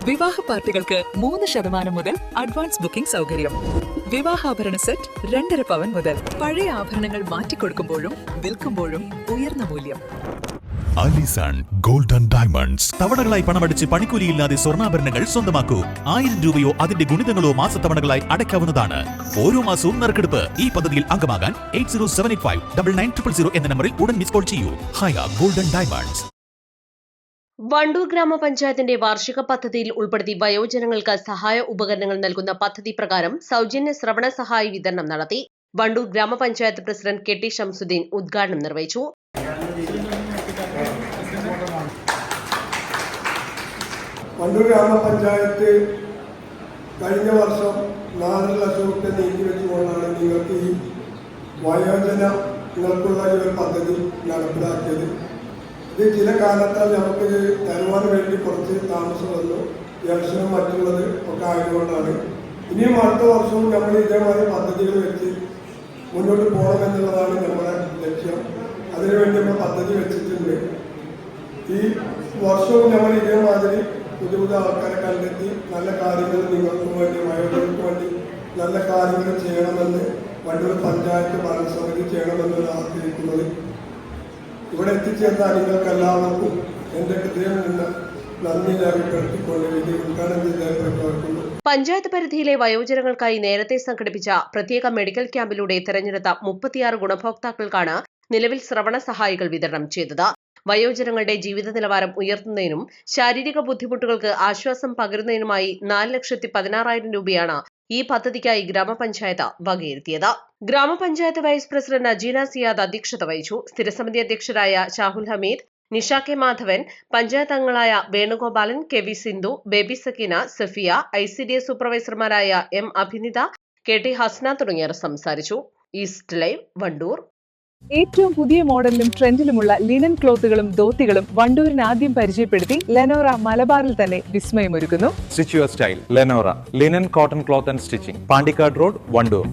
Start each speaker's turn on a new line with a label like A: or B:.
A: വിവാഹ പാർട്ടികൾക്ക് 3% മുതൽ അഡ്വാൻസ് ബുക്കിംഗ് സൗകര്യം. വിവാഹാഭരണ സെറ്റ് 2.5 പവൻ മുതൽ. പഴയ ആഭരണങ്ങൾ മാറ്റിക്കൊടുക്കുമ്പോഴും വിൽക്കുമ്പോഴും ഉയർന്ന മൂല്യം.
B: Alison golden diamonds. തവണകളായി പണമടിച്ച് പണിക്കൂലിയില്ലാതെ സ്വർണ്ണാഭരണങ്ങൾ സ്വന്തമാക്കൂ. 1000 രൂപയോ അതിന്റെ ഗുണിതങ്ങളോ മാസത്തവണകളായി അടയ്ക്കാവുന്നതാണ്. ഓരോ മാസവും നറുക്കെടുപ്പ്. ഈ പദ്ധതിയിൽ അംഗമാകാൻ 8078599900 എന്ന നമ്പറിൽ ഉടൻ മിസ് കോൾ ചെയ്യൂ. ഹയ ഗോൾഡൻ ഡയമണ്ട്സ്.
C: വണ്ടൂർ ഗ്രാമപഞ്ചായത്തിന്റെ വാർഷിക പദ്ധതിയിൽ ഉൾപ്പെടുത്തി വയോജനങ്ങൾക്ക് സഹായ ഉപകരണങ്ങൾ നൽകുന്ന പദ്ധതി പ്രകാരം സൗജന്യ ശ്രവണ സഹായ വിതരണം നടത്തി. വണ്ടൂർ ഗ്രാമപഞ്ചായത്ത് പ്രസിഡന്റ് കെ ടി ഷംസുദ്ദീൻ ഉദ്ഘാടനം നിർവഹിച്ചു.
D: വണ്ടൂർ ഗ്രാമപഞ്ചായത്ത് കഴിഞ്ഞ വർഷം 4 ലക്ഷം രൂപ നീക്കിവെച്ചുകൊണ്ടാണ് നിങ്ങൾക്ക് ഈ വയോജനങ്ങൾക്കുള്ള ഒരു പദ്ധതി നടപ്പിലാക്കിയത്. ഇത് ചില കാലത്താൽ നമുക്ക് തരുവാൻ വേണ്ടി കുറച്ച് താമസം വന്നു. ഇലക്ഷനും മറ്റുള്ളത് ഒക്കെ ആയതുകൊണ്ടാണ്. ഇനിയും അടുത്ത വർഷവും നമ്മൾ ഇതേമാതിരി പദ്ധതികൾ വെച്ച് മുന്നോട്ട് പോകണമെന്നുള്ളതാണ് നമ്മുടെ ലക്ഷ്യം. അതിനുവേണ്ടി നമ്മൾ പദ്ധതി വെച്ചിട്ടുണ്ട്. ഈ വർഷവും നമ്മൾ ഇതേമാതിരി പുതിയ പുതിയ ആൾക്കാരെ കണ്ടെത്തി നല്ല കാര്യങ്ങൾ നിങ്ങൾക്ക് വേണ്ടി വയോജനങ്ങൾക്ക് വേണ്ടി നല്ല കാര്യങ്ങൾ ചെയ്യണമെന്ന് വണ്ടൂർ പഞ്ചായത്ത് ഭരണസമിതി ചെയ്യണമെന്നാണ് ആഗ്രഹിക്കുന്നത്. ഇവിടെ എത്തിച്ചേർന്ന നിങ്ങൾക്ക് എല്ലാവർക്കും എന്റെ ഹൃദയം നിന്ന് നന്ദി രേഖപ്പെടുത്തിക്കൊണ്ട് ഇത് ഉദ്ഘാടനം ചെയ്തായി പ്രഖ്യാപിക്കുന്നു.
C: പഞ്ചായത്ത് പരിധിയിലെ വയോജനങ്ങൾക്കായി നേരത്തെ സംഘടിപ്പിച്ച പ്രത്യേക മെഡിക്കൽ ക്യാമ്പിലൂടെ തെരഞ്ഞെടുത്ത 36 ഗുണഭോക്താക്കൾക്കാണ് നിലവിൽ ശ്രവണ സഹായികൾ വിതരണം ചെയ്തത്. വയോജനങ്ങളുടെ ജീവിത നിലവാരം ഉയർത്തുന്നതിനും ശാരീരിക ബുദ്ധിമുട്ടുകൾക്ക് ആശ്വാസം പകരുന്നതിനുമായി 4,16,000 രൂപയാണ് ഈ പദ്ധതിക്കായി ഗ്രാമപഞ്ചായത്ത് വകയിരുത്തിയത്. ഗ്രാമപഞ്ചായത്ത് വൈസ് പ്രസിഡന്റ് അജീന സിയാദ് അധ്യക്ഷത വഹിച്ചു. സ്ഥിരസമിതി അധ്യക്ഷരായ ഷാഹുൽ ഹമീദ്, നിഷ കെ മാധവൻ, പഞ്ചായത്ത് അംഗങ്ങളായ Venugopalan, K V Sindhu, Baby Sakeena, Safiya, ICDS സൂപ്പർവൈസർമാരായ M Abhinitha, K T Hasna തുടങ്ങിയവർ സംസാരിച്ചു. East Live Wandoor.
A: ഏറ്റവും പുതിയ മോഡലിലും ട്രെൻഡിലുമുള്ള ലിനൻ ക്ലോത്തുകളും ധോത്തികളും വണ്ടൂരിന് ആദ്യം പരിചയപ്പെടുത്തി ലെനോറ മലബാറിൽ തന്നെ വിസ്മയമൊരുക്കുന്നു.
E: Stitch your style Lenora linen cotton cloth and stitching, Pandikkad road, Wandoor.